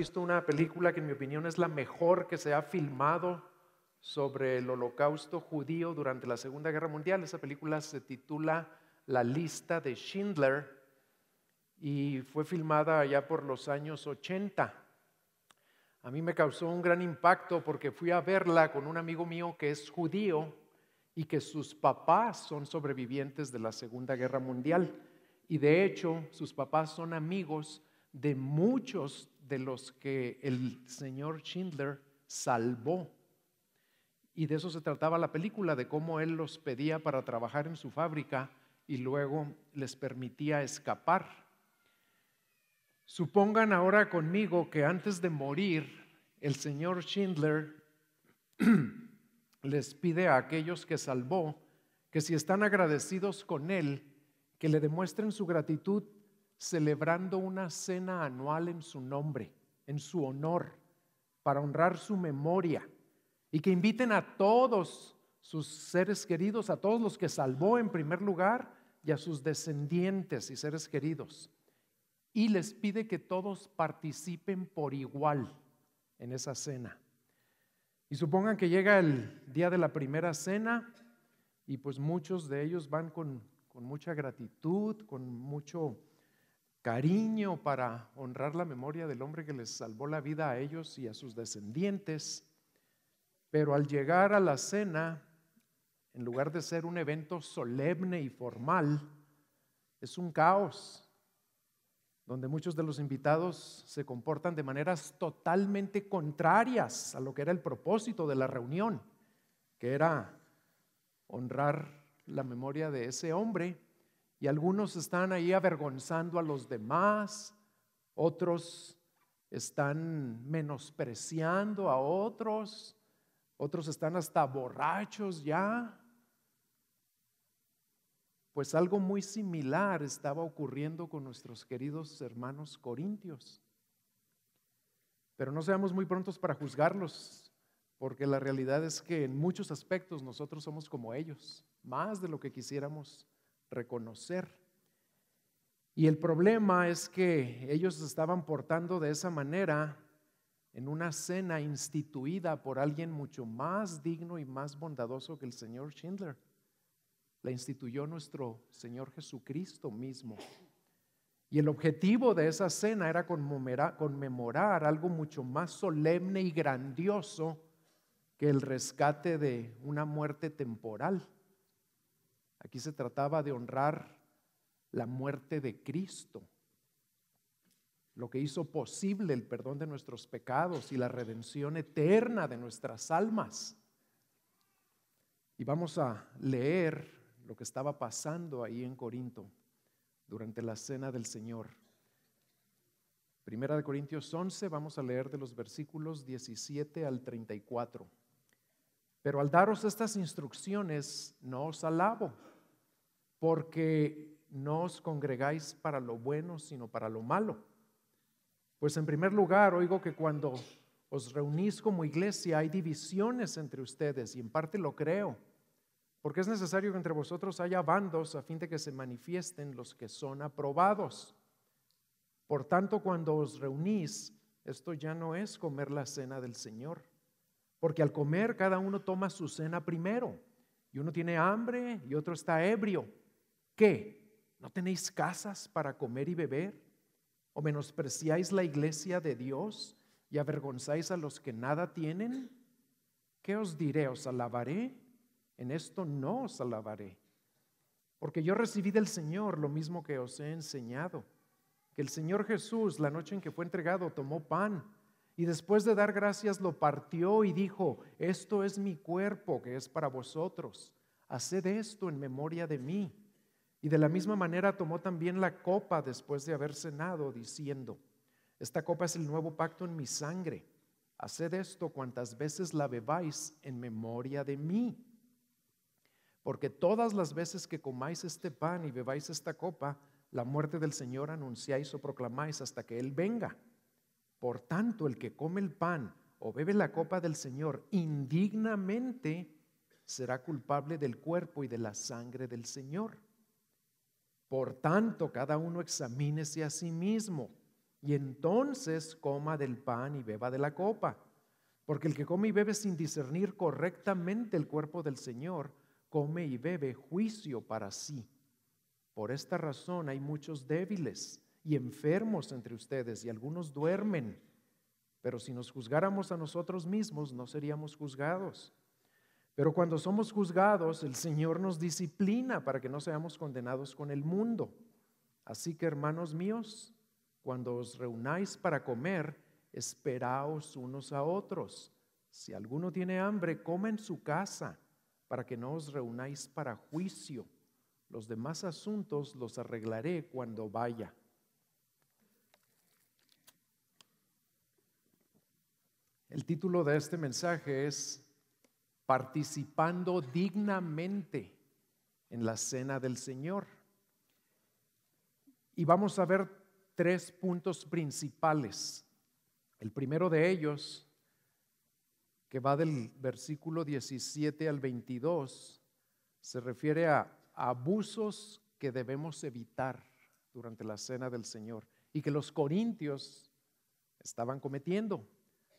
visto una película que en mi opinión es la mejor que se ha filmado sobre el holocausto judío durante la Segunda Guerra Mundial. Esa película se titula La lista de Schindler y fue filmada allá por los años 80. A mí me causó un gran impacto porque fui a verla con un amigo mío que es judío y que sus papás son sobrevivientes de la Segunda Guerra Mundial. Y de hecho, sus papás son amigos de muchos de los que el señor Schindler salvó. Y de eso se trataba la película, de cómo él los pedía para trabajar en su fábrica y luego les permitía escapar. Supongan ahora conmigo que antes de morir, el señor Schindler les pide a aquellos que salvó que si están agradecidos con él, que le demuestren su gratitud celebrando una cena anual en su nombre, en su honor, para honrar su memoria, y que inviten a todos sus seres queridos, a todos los que salvó en primer lugar y a sus descendientes y seres queridos. Y les pide que todos participen por igual en esa cena. Y supongan que llega el día de la primera cena y pues muchos de ellos van con mucha gratitud, con mucho cariño para honrar la memoria del hombre que les salvó la vida a ellos y a sus descendientes. Pero al llegar a la cena, en lugar de ser un evento solemne y formal, es un caos, donde muchos de los invitados se comportan de maneras totalmente contrarias a lo que era el propósito de la reunión, que era honrar la memoria de ese hombre, y algunos están ahí avergonzando a los demás, otros están menospreciando a otros están hasta borrachos ya. Pues algo muy similar estaba ocurriendo con nuestros queridos hermanos corintios. Pero no seamos muy prontos para juzgarlos, porque la realidad es que en muchos aspectos nosotros somos como ellos, más de lo que quisiéramos reconocer. Y el problema es que ellos se estaban portando de esa manera en una cena instituida por alguien mucho más digno y más bondadoso que el señor Schindler. La instituyó nuestro Señor Jesucristo mismo. Y el objetivo de esa cena era conmemorar algo mucho más solemne y grandioso que el rescate de una muerte temporal. Aquí se trataba de honrar la muerte de Cristo, lo que hizo posible el perdón de nuestros pecados y la redención eterna de nuestras almas. Y vamos a leer lo que estaba pasando ahí en Corinto durante la cena del Señor. Primera de Corintios 11, vamos a leer de los versículos 17 al 34. Pero al daros estas instrucciones no os alabo, porque no os congregáis para lo bueno, sino para lo malo. Pues en primer lugar oigo que cuando os reunís como iglesia hay divisiones entre ustedes, y en parte lo creo, porque es necesario que entre vosotros haya bandos a fin de que se manifiesten los que son aprobados. Por tanto, cuando os reunís, esto ya no es comer la cena del Señor, porque al comer cada uno toma su cena primero, y uno tiene hambre y otro está ebrio. ¿Qué? ¿No tenéis casas para comer y beber? ¿O menospreciáis la iglesia de Dios y avergonzáis a los que nada tienen? ¿Qué os diré? ¿Os alabaré? En esto no os alabaré, porque yo recibí del Señor lo mismo que os he enseñado, que el Señor Jesús, la noche en que fue entregado, tomó pan y después de dar gracias lo partió y dijo: esto es mi cuerpo que es para vosotros, haced esto en memoria de mí. Y de la misma manera tomó también la copa después de haber cenado, diciendo: esta copa es el nuevo pacto en mi sangre, haced esto cuantas veces la bebáis en memoria de mí. Porque todas las veces que comáis este pan y bebáis esta copa, la muerte del Señor anunciáis o proclamáis hasta que Él venga. Por tanto, el que come el pan o bebe la copa del Señor indignamente será culpable del cuerpo y de la sangre del Señor. Por tanto, cada uno examínese a sí mismo, y entonces coma del pan y beba de la copa. Porque el que come y bebe sin discernir correctamente el cuerpo del Señor, come y bebe juicio para sí. Por esta razón hay muchos débiles y enfermos entre ustedes, y algunos duermen. Pero si nos juzgáramos a nosotros mismos, no seríamos juzgados. Pero cuando somos juzgados, el Señor nos disciplina para que no seamos condenados con el mundo. Así que, hermanos míos, cuando os reunáis para comer, esperaos unos a otros. Si alguno tiene hambre, coma en su casa, para que no os reunáis para juicio. Los demás asuntos los arreglaré cuando vaya. El título de este mensaje es Participando dignamente en la cena del Señor. Y vamos a ver 3 puntos principales. El primero de ellos, que va del versículo 17 al 22, se refiere a abusos que debemos evitar durante la cena del Señor y que los corintios estaban cometiendo.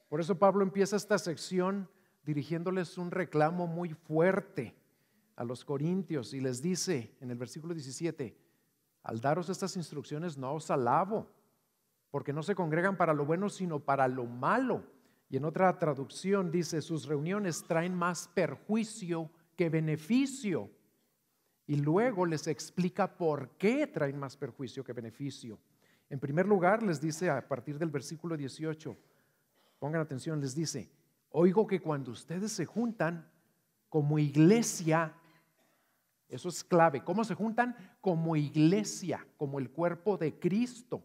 Por eso Pablo empieza esta sección dirigiéndoles un reclamo muy fuerte a los corintios y les dice en el versículo 17: al daros estas instrucciones no os alabo, porque no se congregan para lo bueno sino para lo malo. Y en otra traducción dice: sus reuniones traen más perjuicio que beneficio. Y luego les explica por qué traen más perjuicio que beneficio. En primer lugar les dice a partir del versículo 18, pongan atención, les dice: oigo que cuando ustedes se juntan como iglesia, eso es clave, ¿cómo se juntan? Como iglesia, como el cuerpo de Cristo.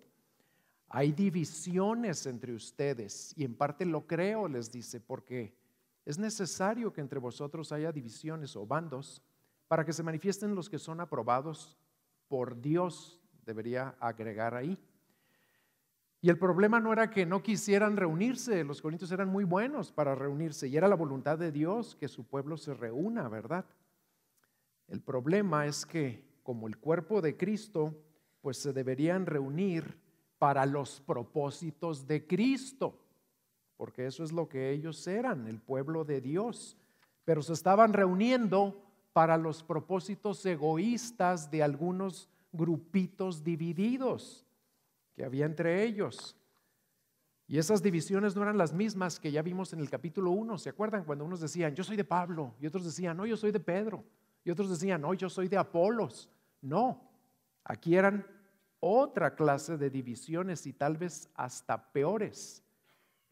Hay divisiones entre ustedes y en parte lo creo, les dice, porque es necesario que entre vosotros haya divisiones o bandos para que se manifiesten los que son aprobados por Dios, debería agregar ahí. Y el problema no era que no quisieran reunirse, los corintios eran muy buenos para reunirse y era la voluntad de Dios que su pueblo se reúna, ¿verdad? El problema es que como el cuerpo de Cristo, pues se deberían reunir para los propósitos de Cristo, porque eso es lo que ellos eran, el pueblo de Dios, pero se estaban reuniendo para los propósitos egoístas de algunos grupitos divididos que había entre ellos. Y esas divisiones no eran las mismas que ya vimos en el capítulo 1. ¿Se acuerdan cuando unos decían, yo soy de Pablo? Y otros decían, no, yo soy de Pedro. Y otros decían, no, yo soy de Apolos. No, aquí eran otra clase de divisiones y tal vez hasta peores,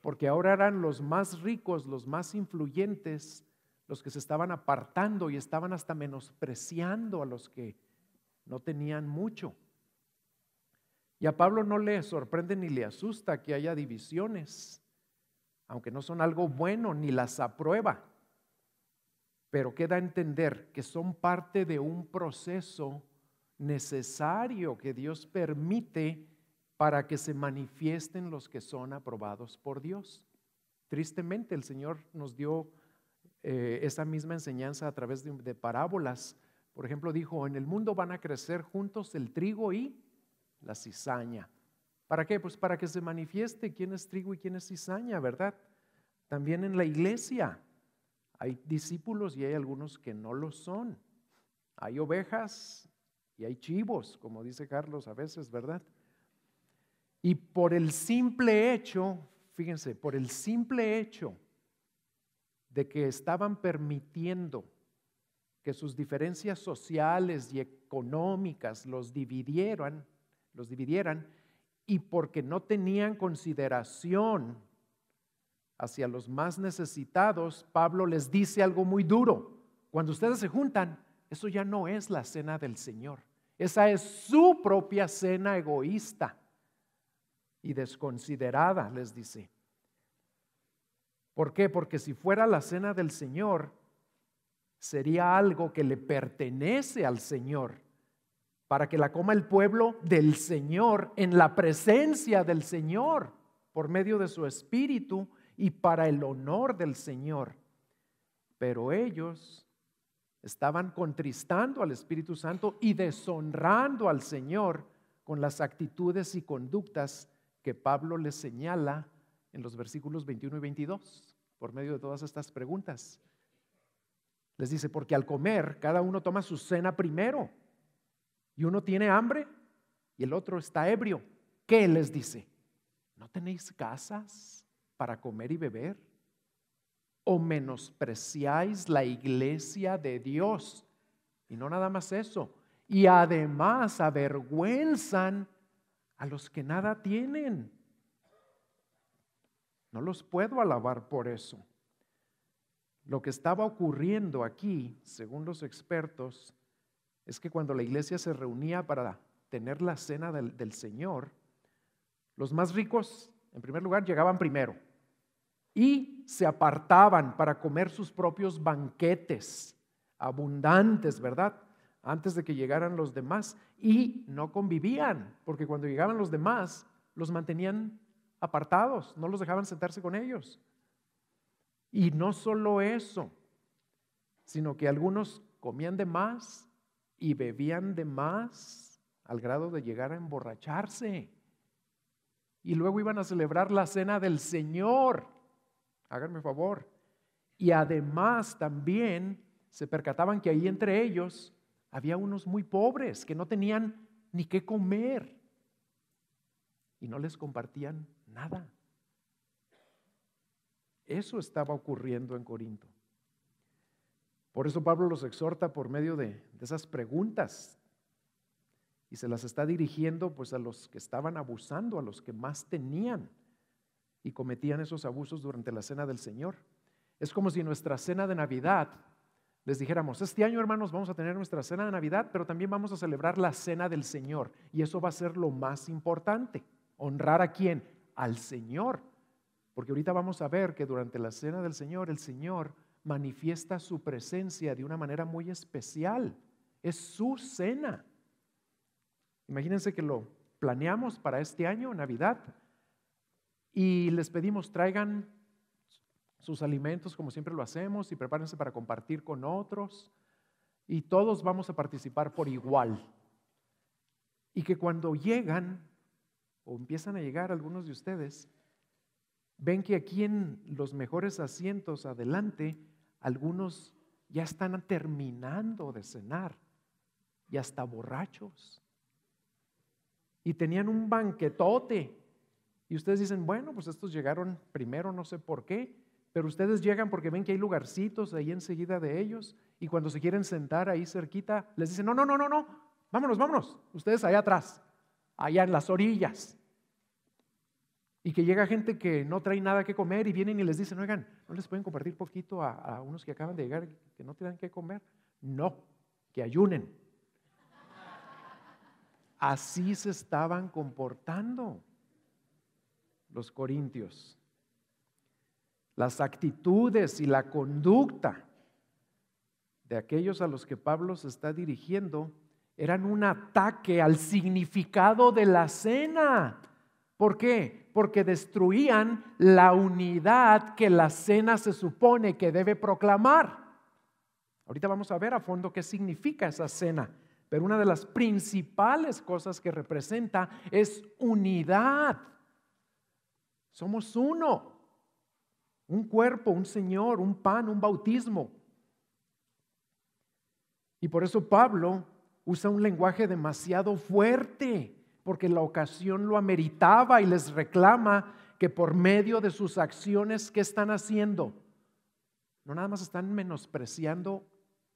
porque ahora eran los más ricos, los más influyentes, los que se estaban apartando y estaban hasta menospreciando a los que no tenían mucho. Y a Pablo no le sorprende ni le asusta que haya divisiones, aunque no son algo bueno ni las aprueba, pero queda a entender que son parte de un proceso necesario que Dios permite para que se manifiesten los que son aprobados por Dios. Tristemente el Señor nos dio esa misma enseñanza a través de parábolas. Por ejemplo, dijo, en el mundo van a crecer juntos el trigo y la cizaña. ¿Para qué? Pues para que se manifieste quién es trigo y quién es cizaña, ¿verdad? También en la iglesia hay discípulos y hay algunos que no lo son. Hay ovejas y hay chivos, como dice Carlos a veces, ¿verdad? Y por el simple hecho, fíjense, por el simple hecho de que estaban permitiendo que sus diferencias sociales y económicas los dividieran y porque no tenían consideración hacia los más necesitados, Pablo les dice algo muy duro. Cuando ustedes se juntan, eso ya no es la cena del Señor. Esa es su propia cena egoísta y desconsiderada, les dice. ¿Por qué? Porque si fuera la cena del Señor, sería algo que le pertenece al Señor, para que la coma el pueblo del Señor en la presencia del Señor, por medio de su Espíritu y para el honor del Señor. Pero ellos estaban contristando al Espíritu Santo y deshonrando al Señor con las actitudes y conductas que Pablo les señala en los versículos 21 y 22, por medio de todas estas preguntas. Les dice, porque al comer, cada uno toma su cena primero, y uno tiene hambre y el otro está ebrio. ¿Qué les dice? ¿No tenéis casas para comer y beber? ¿O menospreciáis la iglesia de Dios? Y no nada más eso, y además avergüenzan a los que nada tienen. No los puedo alabar por eso. Lo que estaba ocurriendo aquí, según los expertos, es que cuando la iglesia se reunía para tener la cena del Señor, los más ricos, en primer lugar, llegaban primero y se apartaban para comer sus propios banquetes abundantes, ¿verdad? Antes de que llegaran los demás, y no convivían, porque cuando llegaban los demás, los mantenían apartados, no los dejaban sentarse con ellos. Y no solo eso, sino que algunos comían de más y bebían de más al grado de llegar a emborracharse. Y luego iban a celebrar la cena del Señor. Háganme favor. Y además también se percataban que ahí entre ellos había unos muy pobres que no tenían ni qué comer y no les compartían nada. Eso estaba ocurriendo en Corinto. Por eso Pablo los exhorta por medio de esas preguntas y se las está dirigiendo pues a los que estaban abusando, a los que más tenían y cometían esos abusos durante la cena del Señor. Es como si nuestra cena de Navidad les dijéramos, este año, hermanos, vamos a tener nuestra cena de Navidad, pero también vamos a celebrar la cena del Señor. Y eso va a ser lo más importante. ¿Honrar a quién? Al Señor. Porque ahorita vamos a ver que durante la cena del Señor, el Señor manifiesta su presencia de una manera muy especial. Es su cena. Imagínense que lo planeamos para este año, Navidad, y les pedimos, traigan sus alimentos como siempre lo hacemos y prepárense para compartir con otros y todos vamos a participar por igual. Y que cuando llegan o empiezan a llegar algunos de ustedes, ven que aquí en los mejores asientos adelante, algunos ya están terminando de cenar y hasta borrachos. Y tenían un banquetote. Y ustedes dicen, bueno, pues estos llegaron primero, no sé por qué. Pero ustedes llegan porque ven que hay lugarcitos ahí enseguida de ellos y cuando se quieren sentar ahí cerquita, les dicen, no, vámonos, ustedes allá atrás, allá en las orillas. Y que llega gente que no trae nada que comer y vienen y les dicen, oigan, ¿no les pueden compartir poquito a unos que acaban de llegar que no tienen que comer? No, que ayunen. Así se estaban comportando los corintios. Las actitudes y la conducta de aquellos a los que Pablo se está dirigiendo eran un ataque al significado de la cena. ¿Por qué? Porque destruían la unidad que la cena se supone que debe proclamar. Ahorita vamos a ver a fondo qué significa esa cena, pero una de las principales cosas que representa es unidad. Somos uno. Un cuerpo, un Señor, un pan, un bautismo. Y por eso Pablo usa un lenguaje demasiado fuerte, porque la ocasión lo ameritaba y les reclama que por medio de sus acciones, ¿qué están haciendo? No nada más están menospreciando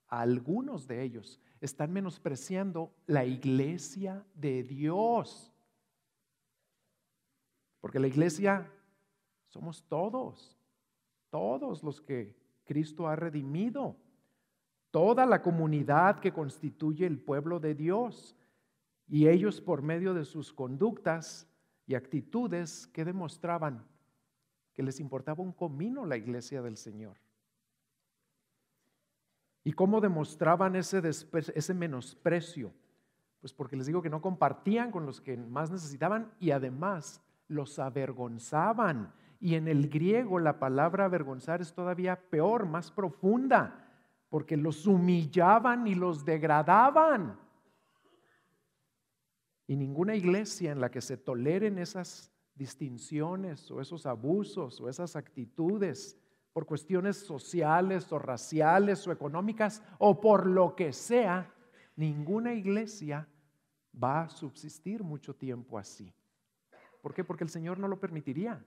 a algunos de ellos, están menospreciando la iglesia de Dios. Porque la iglesia somos todos los que Cristo ha redimido, toda la comunidad que constituye el pueblo de Dios. Y ellos por medio de sus conductas y actitudes que demostraban que les importaba un comino la iglesia del Señor. ¿Y cómo demostraban ese menosprecio? Pues porque les digo que no compartían con los que más necesitaban y además los avergonzaban. Y en el griego la palabra avergonzar es todavía peor, más profunda, porque los humillaban y los degradaban. Y ninguna iglesia en la que se toleren esas distinciones o esos abusos o esas actitudes por cuestiones sociales o raciales o económicas o por lo que sea, ninguna iglesia va a subsistir mucho tiempo así. ¿Por qué? Porque el Señor no lo permitiría.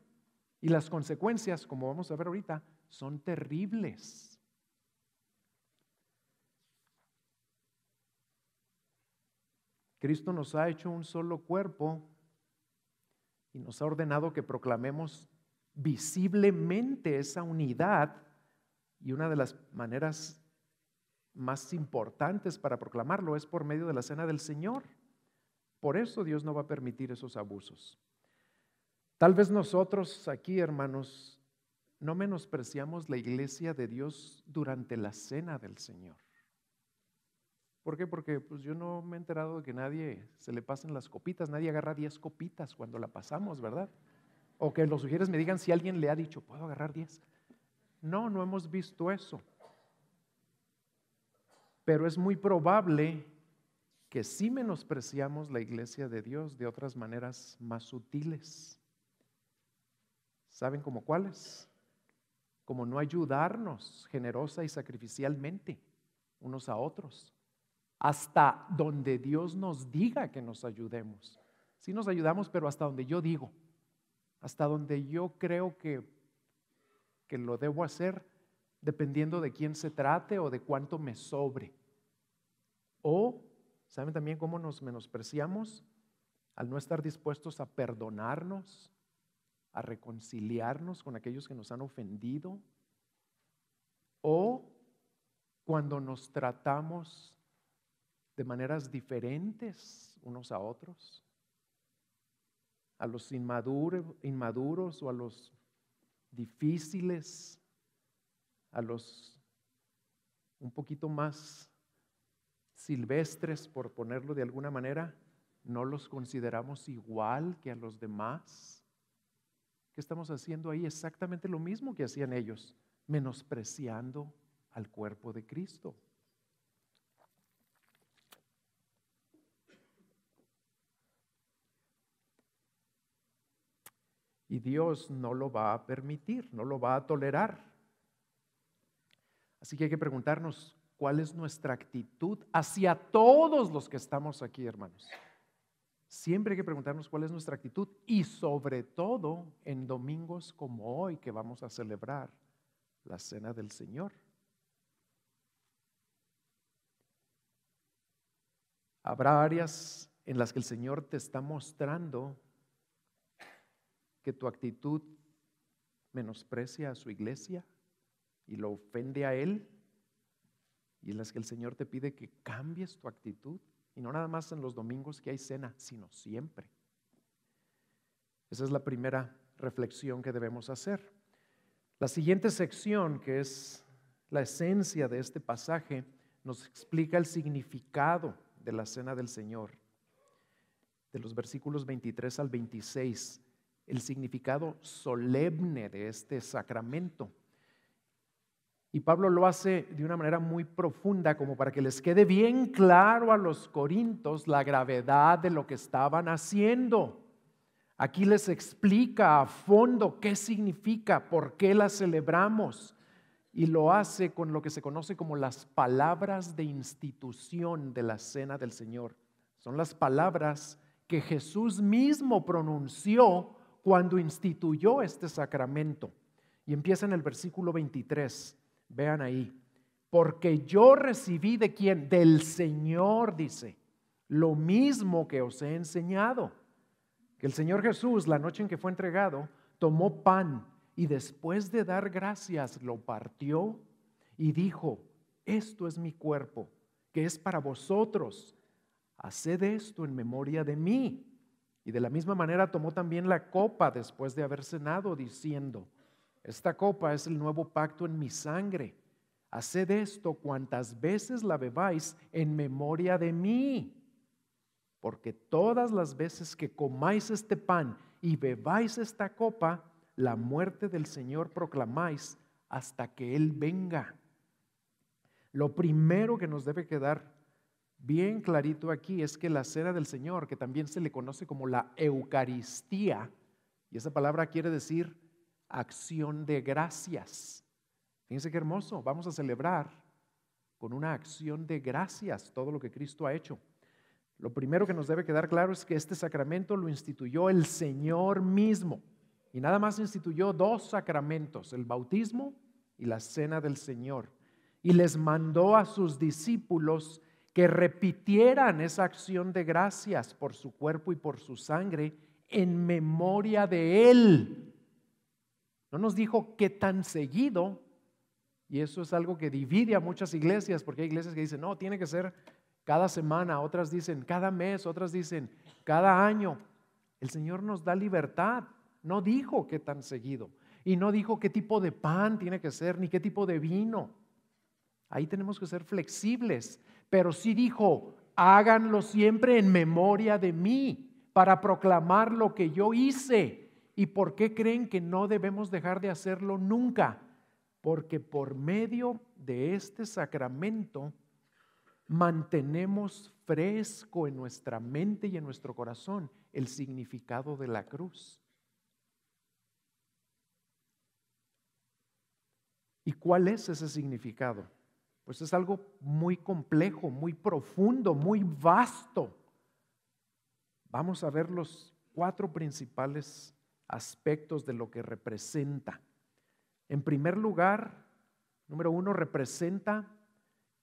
Y las consecuencias, como vamos a ver ahorita, son terribles. Cristo nos ha hecho un solo cuerpo y nos ha ordenado que proclamemos visiblemente esa unidad, y una de las maneras más importantes para proclamarlo es por medio de la cena del Señor. Por eso Dios no va a permitir esos abusos. Tal vez nosotros aquí, hermanos, no menospreciamos la iglesia de Dios durante la cena del Señor. ¿Por qué? Porque pues yo no me he enterado de que nadie se le pasen las copitas, nadie agarra 10 copitas cuando la pasamos, ¿verdad? O que los sugieres me digan si alguien le ha dicho, ¿puedo agarrar 10? No, no hemos visto eso. Pero es muy probable que sí menospreciamos la iglesia de Dios de otras maneras más sutiles. ¿Saben cómo cuáles? Como no ayudarnos generosa y sacrificialmente unos a otros, hasta donde Dios nos diga que nos ayudemos. Sí nos ayudamos, pero hasta donde yo digo, hasta donde yo creo que lo debo hacer, dependiendo de quién se trate o de cuánto me sobre. O, ¿saben también cómo nos menospreciamos? Al no estar dispuestos a perdonarnos, a reconciliarnos con aquellos que nos han ofendido, o cuando nos tratamos de maneras diferentes unos a otros, a los inmaduros o a los difíciles, a los un poquito más silvestres, por ponerlo de alguna manera, no los consideramos igual que a los demás. ¿Qué estamos haciendo ahí? Exactamente lo mismo que hacían ellos, menospreciando al cuerpo de Cristo. Y Dios no lo va a permitir, no lo va a tolerar. Así que hay que preguntarnos, ¿cuál es nuestra actitud hacia todos los que estamos aquí, hermanos? Siempre hay que preguntarnos cuál es nuestra actitud, y sobre todo en domingos como hoy que vamos a celebrar la Cena del Señor. Habrá áreas en las que el Señor te está mostrando que tu actitud menosprecia a su iglesia y lo ofende a Él, y en las que el Señor te pide que cambies tu actitud, y no nada más en los domingos que hay cena, sino siempre. Esa es la primera reflexión que debemos hacer. La siguiente sección, que es la esencia de este pasaje, nos explica el significado de la Cena del Señor. De los versículos 23 al 26, el significado solemne de este sacramento. Y Pablo lo hace de una manera muy profunda, como para que les quede bien claro a los corintios la gravedad de lo que estaban haciendo. Aquí les explica a fondo qué significa, por qué la celebramos, y lo hace con lo que se conoce como las palabras de institución de la Cena del Señor. Son las palabras que Jesús mismo pronunció cuando instituyó este sacramento. Y empieza en el versículo 23. Vean ahí, porque yo recibí ¿de quién? Del Señor, dice, lo mismo que os he enseñado. Que el Señor Jesús, la noche en que fue entregado, tomó pan y después de dar gracias lo partió y dijo, esto es mi cuerpo, que es para vosotros, haced esto en memoria de mí. Y de la misma manera tomó también la copa después de haber cenado, diciendo, esta copa es el nuevo pacto en mi sangre. Haced esto cuantas veces la bebáis en memoria de mí. Porque todas las veces que comáis este pan y bebáis esta copa, la muerte del Señor proclamáis hasta que Él venga. Lo primero que nos debe quedar bien clarito aquí es que la Cena del Señor, que también se le conoce como la Eucaristía, Y esa palabra quiere decir acción de gracias. Fíjense qué hermoso, vamos a celebrar con una acción de gracias todo lo que Cristo ha hecho. Lo primero que nos debe quedar claro es que este sacramento lo instituyó el Señor mismo. Y nada más instituyó 2 sacramentos, el bautismo y la cena del Señor. Y les mandó a sus discípulos que repitieran esa acción de gracias por su cuerpo y por su sangre en memoria de Él. No nos dijo qué tan seguido, y eso es algo que divide a muchas iglesias, porque hay iglesias que dicen, no, tiene que ser cada semana, otras dicen cada mes, otras dicen cada año. El Señor nos da libertad, no dijo qué tan seguido, y no dijo qué tipo de pan tiene que ser, ni qué tipo de vino. Ahí tenemos que ser flexibles, pero sí dijo, háganlo siempre en memoria de mí, para proclamar lo que yo hice. ¿Y por qué creen que no debemos dejar de hacerlo nunca? Porque por medio de este sacramento mantenemos fresco en nuestra mente y en nuestro corazón el significado de la cruz. ¿Y cuál es ese significado? Pues es algo muy complejo, muy profundo, muy vasto. Vamos a ver los 4 principales aspectos de lo que representa. En primer lugar, número 1, representa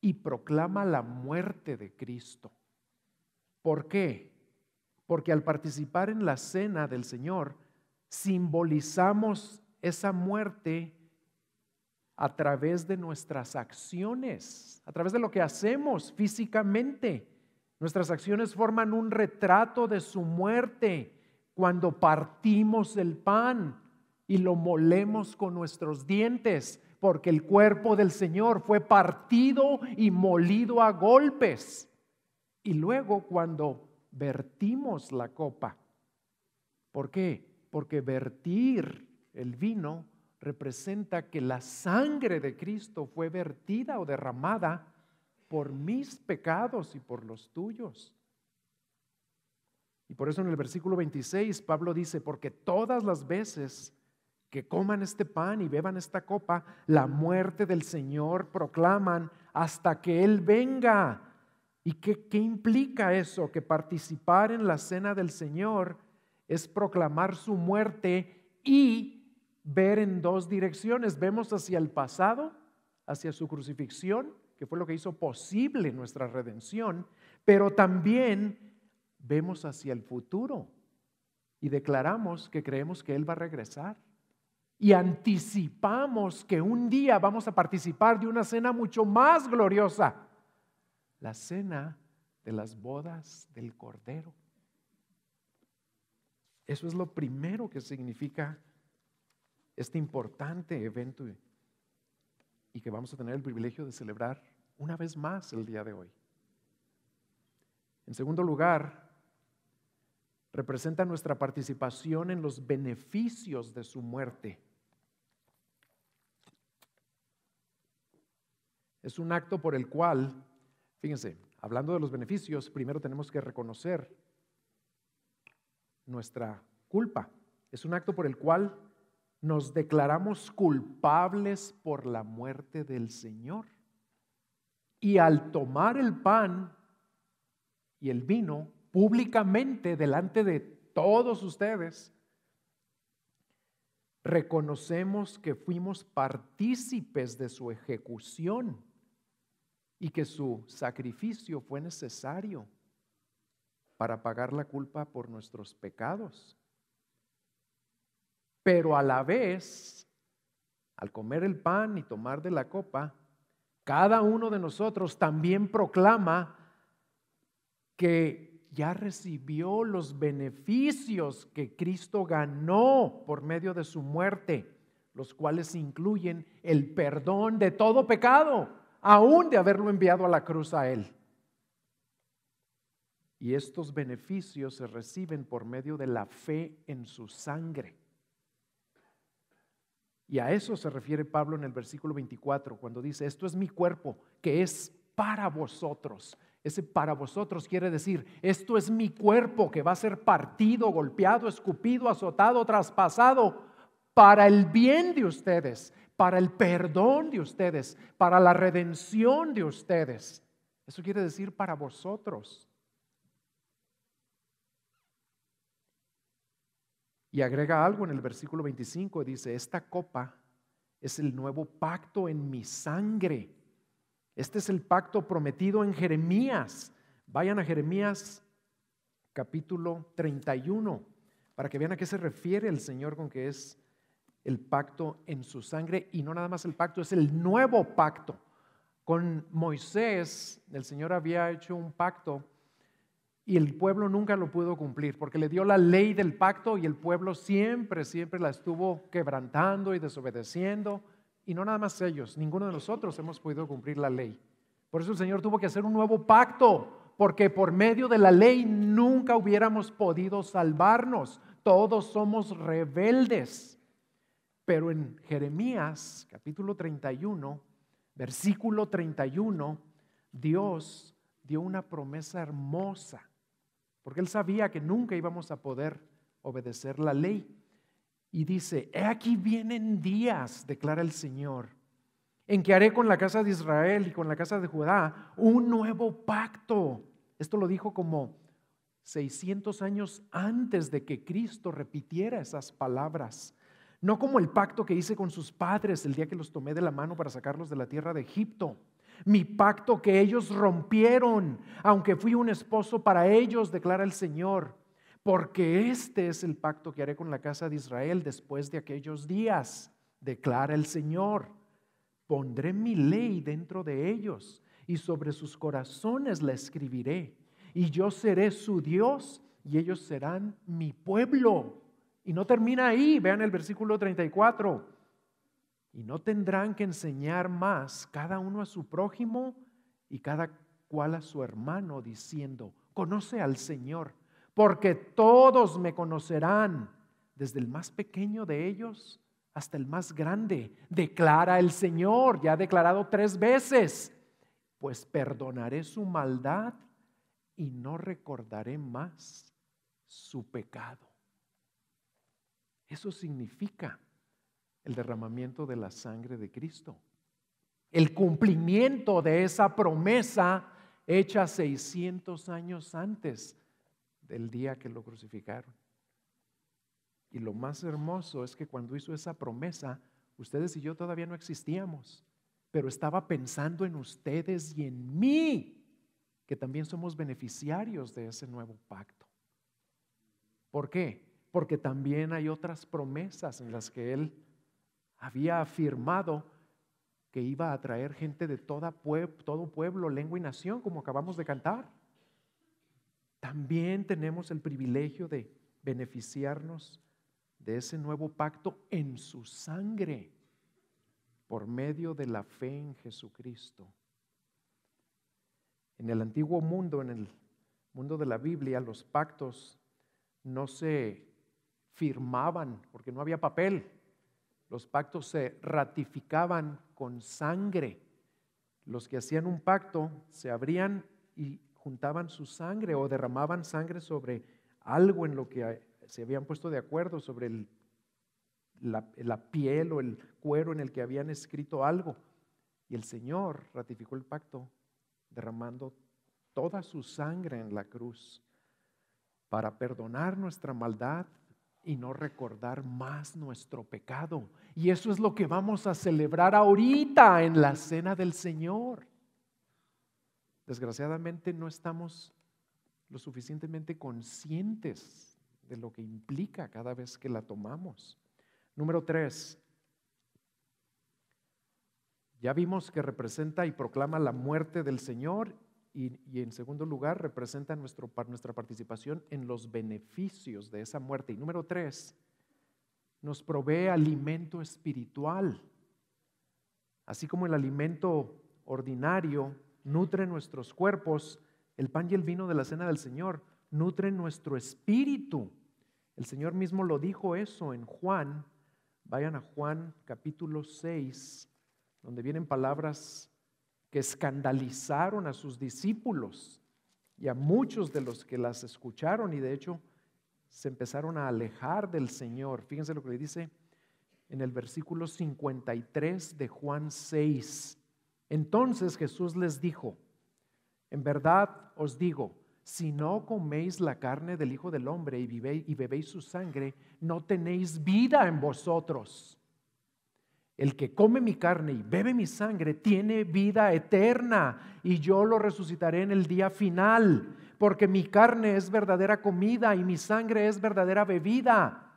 y proclama la muerte de Cristo. ¿Por qué? Porque al participar en la cena del Señor, simbolizamos esa muerte a través de nuestras acciones, a través de lo que hacemos físicamente. Nuestras acciones forman un retrato de su muerte cuando partimos el pan y lo molemos con nuestros dientes, porque el cuerpo del Señor fue partido y molido a golpes. Y luego cuando vertimos la copa, ¿por qué? Porque vertir el vino representa que la sangre de Cristo fue vertida o derramada por mis pecados y por los tuyos. Y por eso en el versículo 26 Pablo dice, porque todas las veces que coman este pan y beban esta copa, la muerte del Señor proclaman hasta que Él venga. ¿Y qué implica eso? Que participar en la cena del Señor es proclamar su muerte y ver en 2 direcciones. Vemos hacia el pasado, hacia su crucifixión, que fue lo que hizo posible nuestra redención, pero también vemos hacia el futuro y declaramos que creemos que Él va a regresar. Y anticipamos que un día vamos a participar de una cena mucho más gloriosa, la cena de las bodas del Cordero. Eso es lo primero que significa este importante evento y que vamos a tener el privilegio de celebrar una vez más el día de hoy. En segundo lugar, representa nuestra participación en los beneficios de su muerte. Es un acto por el cual, fíjense, hablando de los beneficios, primero tenemos que reconocer nuestra culpa. Es un acto por el cual nos declaramos culpables por la muerte del Señor. Y al tomar el pan y el vino públicamente delante de todos ustedes, reconocemos que fuimos partícipes de su ejecución y que su sacrificio fue necesario para pagar la culpa por nuestros pecados. Pero a la vez, al comer el pan y tomar de la copa, cada uno de nosotros también proclama que ya recibió los beneficios que Cristo ganó por medio de su muerte, los cuales incluyen el perdón de todo pecado, aún de haberlo enviado a la cruz a Él. Y estos beneficios se reciben por medio de la fe en su sangre. Y a eso se refiere Pablo en el versículo 24, cuando dice, esto es mi cuerpo, que es para vosotros. Ese para vosotros quiere decir, esto es mi cuerpo que va a ser partido, golpeado, escupido, azotado, traspasado para el bien de ustedes, para el perdón de ustedes, para la redención de ustedes. Eso quiere decir para vosotros. Y agrega algo en el versículo 25, dice, esta copa es el nuevo pacto en mi sangre. Este es el pacto prometido en Jeremías. Vayan a Jeremías capítulo 31 para que vean a qué se refiere el Señor con que es el pacto en su sangre, y no nada más el pacto, es el nuevo pacto. Con Moisés, el Señor había hecho un pacto y el pueblo nunca lo pudo cumplir porque le dio la ley del pacto y el pueblo siempre la estuvo quebrantando y desobedeciendo. Y no nada más ellos, ninguno de nosotros hemos podido cumplir la ley. Por eso el Señor tuvo que hacer un nuevo pacto, porque por medio de la ley nunca hubiéramos podido salvarnos. Todos somos rebeldes. Pero en Jeremías capítulo 31, versículo 31, Dios dio una promesa hermosa, porque Él sabía que nunca íbamos a poder obedecer la ley. Y dice, he aquí vienen días, declara el Señor, en que haré con la casa de Israel y con la casa de Judá un nuevo pacto. Esto lo dijo como 600 años antes de que Cristo repitiera esas palabras. No como el pacto que hice con sus padres el día que los tomé de la mano para sacarlos de la tierra de Egipto. Mi pacto que ellos rompieron, aunque fui un esposo para ellos, declara el Señor. Porque este es el pacto que haré con la casa de Israel después de aquellos días, declara el Señor. Pondré mi ley dentro de ellos y sobre sus corazones la escribiré. Y yo seré su Dios y ellos serán mi pueblo. Y no termina ahí, vean el versículo 34. Y no tendrán que enseñar más cada uno a su prójimo y cada cual a su hermano, diciendo, conoce al Señor. Porque todos me conocerán, desde el más pequeño de ellos hasta el más grande, declara el Señor. Ya ha declarado 3 veces, pues perdonaré su maldad y no recordaré más su pecado. Eso significa el derramamiento de la sangre de Cristo, el cumplimiento de esa promesa hecha 600 años antes del día que lo crucificaron. Y lo más hermoso es que cuando hizo esa promesa, ustedes y yo todavía no existíamos, pero estaba pensando en ustedes y en mí, que también somos beneficiarios de ese nuevo pacto. ¿Por qué? Porque también hay otras promesas en las que Él había afirmado que iba a traer gente de todo pueblo, lengua y nación, como acabamos de cantar. También tenemos el privilegio de beneficiarnos de ese nuevo pacto en su sangre, por medio de la fe en Jesucristo. En el antiguo mundo, en el mundo de la Biblia, los pactos no se firmaban porque no había papel. Los pactos se ratificaban con sangre. Los que hacían un pacto se abrían y juntaban su sangre o derramaban sangre sobre algo en lo que se habían puesto de acuerdo, sobre la piel o el cuero en el que habían escrito algo. Y el Señor ratificó el pacto derramando toda su sangre en la cruz para perdonar nuestra maldad y no recordar más nuestro pecado. Y eso es lo que vamos a celebrar ahorita en la cena del Señor. Desgraciadamente no estamos lo suficientemente conscientes de lo que implica cada vez que la tomamos. Número 3. Ya vimos que representa y proclama la muerte del Señor y en segundo lugar representa nuestra participación en los beneficios de esa muerte. Y número 3, nos provee alimento espiritual. Así como el alimento ordinario nutre nuestros cuerpos, el pan y el vino de la cena del Señor nutren nuestro espíritu. El Señor mismo lo dijo eso en Juan. Vayan a Juan capítulo 6, donde vienen palabras que escandalizaron a sus discípulos y a muchos de los que las escucharon, y de hecho se empezaron a alejar del Señor. Fíjense lo que le dice en el versículo 53 de Juan 6. Entonces Jesús les dijo: en verdad os digo, si no coméis la carne del Hijo del Hombre y bebéis su sangre, no tenéis vida en vosotros. El que come mi carne y bebe mi sangre tiene vida eterna, y yo lo resucitaré en el día final, porque mi carne es verdadera comida y mi sangre es verdadera bebida.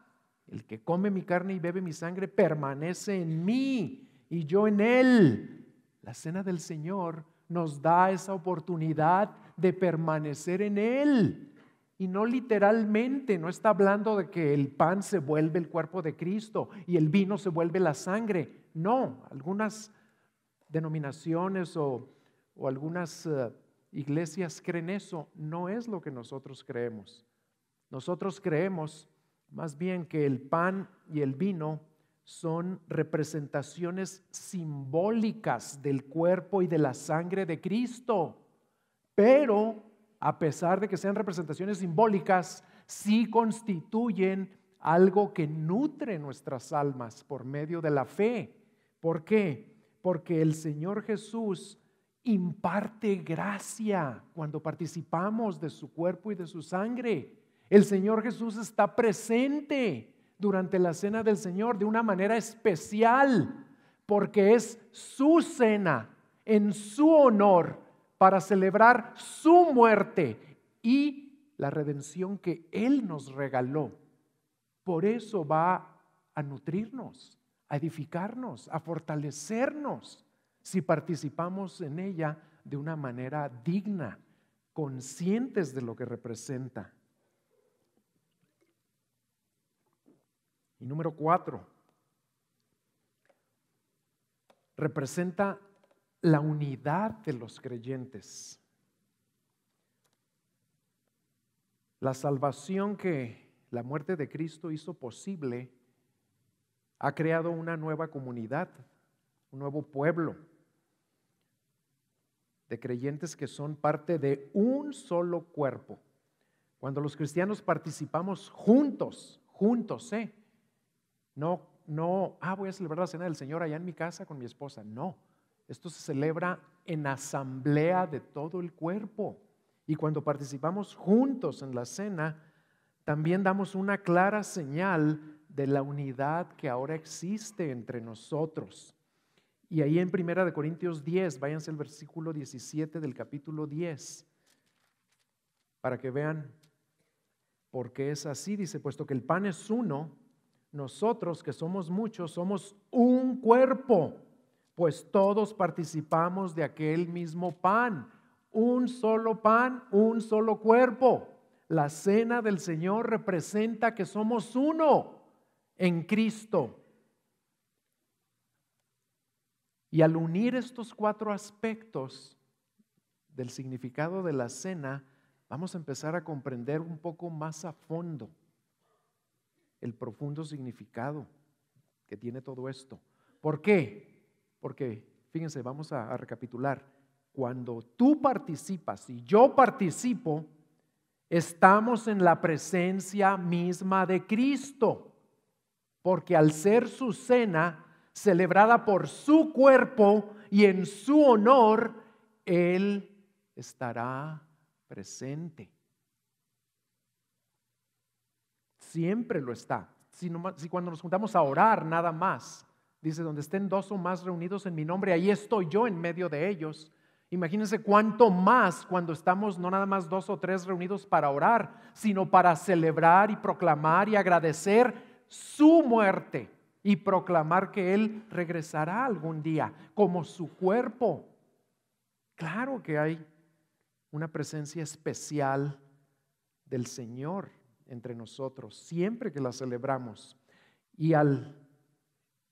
El que come mi carne y bebe mi sangre permanece en mí y yo en él. La cena del Señor nos da esa oportunidad de permanecer en él. Y no literalmente, no está hablando de que el pan se vuelve el cuerpo de Cristo y el vino se vuelve la sangre. No, algunas denominaciones o algunas iglesias creen eso. No es lo que nosotros creemos. Nosotros creemos más bien que el pan y el vino son representaciones simbólicas del cuerpo y de la sangre de Cristo. Pero a pesar de que sean representaciones simbólicas, sí constituyen algo que nutre nuestras almas por medio de la fe. ¿Por qué? Porque el Señor Jesús imparte gracia cuando participamos de su cuerpo y de su sangre. El Señor Jesús está presente durante la cena del Señor de una manera especial, porque es su cena en su honor, para celebrar su muerte y la redención que Él nos regaló. Por eso va a nutrirnos, a edificarnos, a fortalecernos, si participamos en ella de una manera digna, conscientes de lo que representa. Y número 4, representa la unidad de los creyentes. La salvación que la muerte de Cristo hizo posible ha creado una nueva comunidad, un nuevo pueblo de creyentes que son parte de un solo cuerpo. Cuando los cristianos participamos juntos, no, voy a celebrar la cena del Señor allá en mi casa con mi esposa. No, esto se celebra en asamblea de todo el cuerpo. Y cuando participamos juntos en la cena, también damos una clara señal de la unidad que ahora existe entre nosotros. Y ahí en 1 Corintios 10, váyanse al versículo 17 del capítulo 10, para que vean por qué es así. Dice: puesto que el pan es uno, nosotros que somos muchos somos un cuerpo, pues todos participamos de aquel mismo pan. Un solo pan, un solo cuerpo. La cena del Señor representa que somos uno en Cristo. Y al unir estos 4 aspectos del significado de la cena, vamos a empezar a comprender un poco más a fondo el profundo significado que tiene todo esto. ¿Por qué? Porque, fíjense, vamos a recapitular. Cuando tú participas y yo participo, estamos en la presencia misma de Cristo, porque al ser su cena celebrada por su cuerpo y en su honor, Él estará presente. Siempre lo está. Si cuando nos juntamos a orar nada más, dice: donde estén 2 o más reunidos en mi nombre, ahí estoy yo en medio de ellos. Imagínense cuánto más cuando estamos no nada más 2 o 3 reunidos para orar, sino para celebrar y proclamar y agradecer su muerte y proclamar que Él regresará algún día como su cuerpo. Claro que hay una presencia especial del Señor entre nosotros siempre que la celebramos. Y al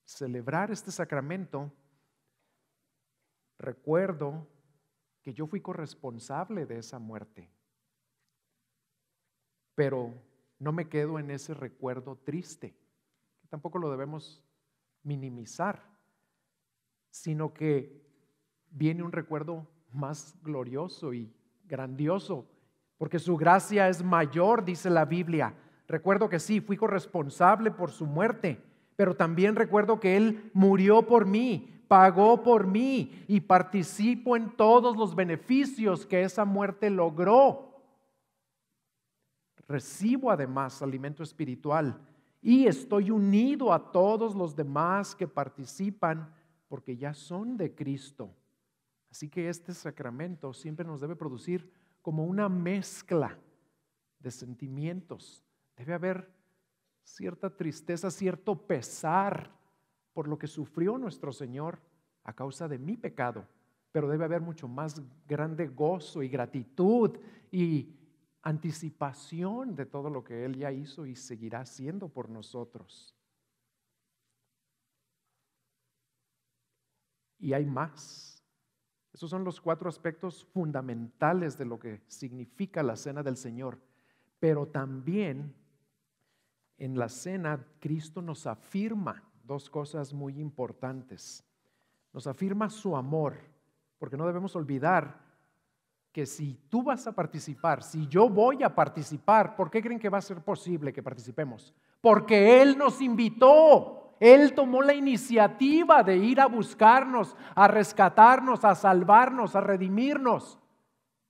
celebrar este sacramento, recuerdo que yo fui corresponsable de esa muerte, pero no me quedo en ese recuerdo triste, que tampoco lo debemos minimizar, sino que viene un recuerdo más glorioso y grandioso, porque su gracia es mayor, dice la Biblia. Recuerdo que sí, fui corresponsable por su muerte, pero también recuerdo que Él murió por mí, pagó por mí y participo en todos los beneficios que esa muerte logró. Recibo además alimento espiritual y estoy unido a todos los demás que participan porque ya son de Cristo. Así que este sacramento siempre nos debe producir como una mezcla de sentimientos. Debe haber cierta tristeza, cierto pesar por lo que sufrió nuestro Señor a causa de mi pecado, pero debe haber mucho más grande gozo y gratitud y anticipación de todo lo que Él ya hizo y seguirá haciendo por nosotros. Y hay más. Esos son los 4 aspectos fundamentales de lo que significa la cena del Señor. Pero también en la cena Cristo nos afirma 2 cosas muy importantes. Nos afirma su amor, porque no debemos olvidar que si tú vas a participar, si yo voy a participar, ¿por qué creen que va a ser posible que participemos? Porque Él nos invitó, Él tomó la iniciativa de ir a buscarnos, a rescatarnos, a salvarnos, a redimirnos.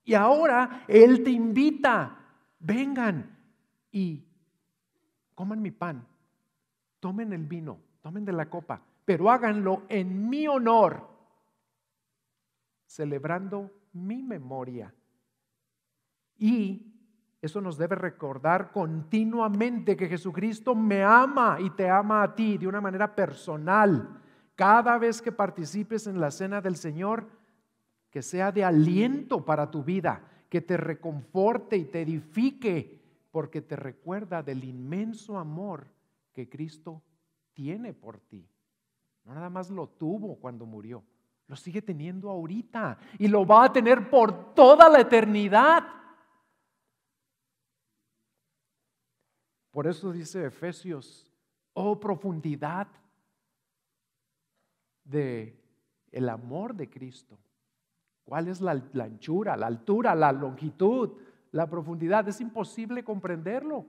Y ahora Él te invita, vengan y coman mi pan, tomen el vino, tomen de la copa, pero háganlo en mi honor, celebrando mi memoria. Y eso nos debe recordar continuamente que Jesucristo me ama y te ama a ti de una manera personal. Cada vez que participes en la cena del Señor, que sea de aliento para tu vida, que te reconforte y te edifique, porque te recuerda del inmenso amor que Cristo tiene por ti. No nada más lo tuvo cuando murió, lo sigue teniendo ahorita y lo va a tener por toda la eternidad. Por eso dice Efesios, oh profundidad de el amor de Cristo. ¿Cuál es la anchura, la altura, la longitud, la profundidad? Es imposible comprenderlo.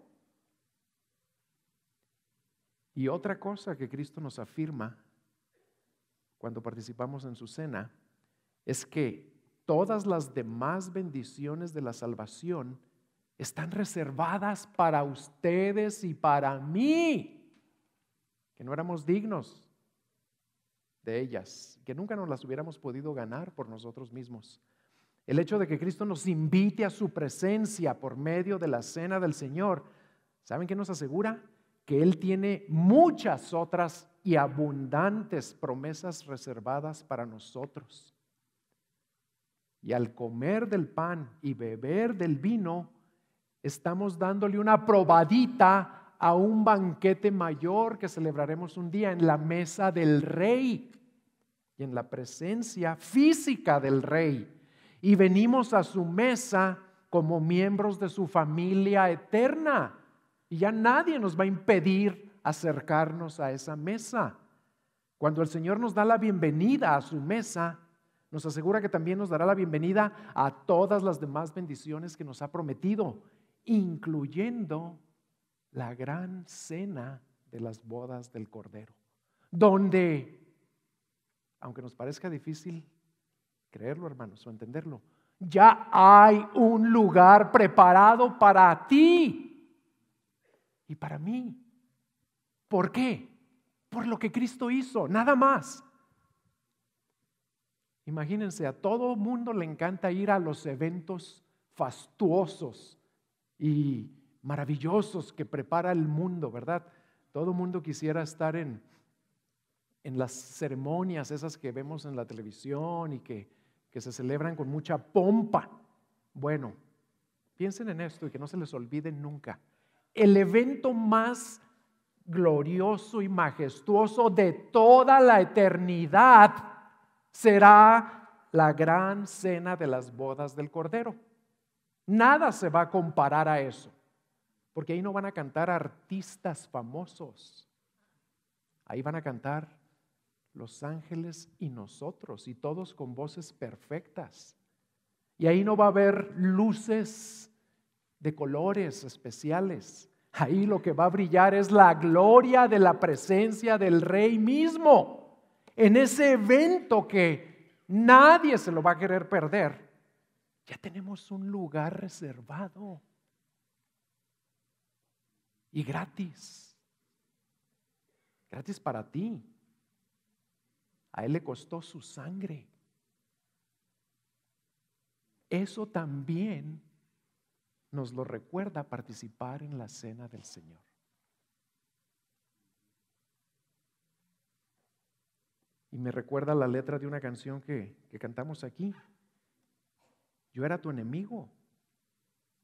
Y otra cosa que Cristo nos afirma cuando participamos en su cena es que todas las demás bendiciones de la salvación están reservadas para ustedes y para mí, que no éramos dignos de ellas, que nunca nos las hubiéramos podido ganar por nosotros mismos. El hecho de que Cristo nos invite a su presencia por medio de la cena del Señor, ¿saben qué nos asegura? Que Él tiene muchas otras y abundantes promesas reservadas para nosotros. Y al comer del pan y beber del vino, estamos dándole una probadita a un banquete mayor que celebraremos un día en la mesa del Rey y en la presencia física del Rey. Y venimos a su mesa como miembros de su familia eterna. Y ya nadie nos va a impedir acercarnos a esa mesa. Cuando el Señor nos da la bienvenida a su mesa, nos asegura que también nos dará la bienvenida a todas las demás bendiciones que nos ha prometido, incluyendo la gran cena de las bodas del Cordero, donde, aunque nos parezca difícil creerlo, hermanos, o entenderlo, ya hay un lugar preparado para ti y para mí. ¿Por qué? Por lo que Cristo hizo, nada más. Imagínense, a todo mundo le encanta ir a los eventos fastuosos y maravillosos que prepara el mundo, ¿verdad? Todo mundo quisiera estar en las ceremonias esas que vemos en la televisión y que se celebran con mucha pompa. Bueno, piensen en esto y que no se les olvide nunca. El evento más glorioso y majestuoso de toda la eternidad será la gran cena de las bodas del Cordero. Nada se va a comparar a eso, porque ahí no van a cantar artistas famosos, ahí van a cantar los ángeles y nosotros, y todos con voces perfectas. Y ahí no va a haber luces de colores especiales. Ahí lo que va a brillar es la gloria de la presencia del Rey mismo. En ese evento que nadie se lo va a querer perder, ya tenemos un lugar reservado y gratis. Gratis para ti. A Él le costó su sangre. Eso también nos lo recuerda participar en la cena del Señor. Y me recuerda la letra de una canción que cantamos aquí. Yo era tu enemigo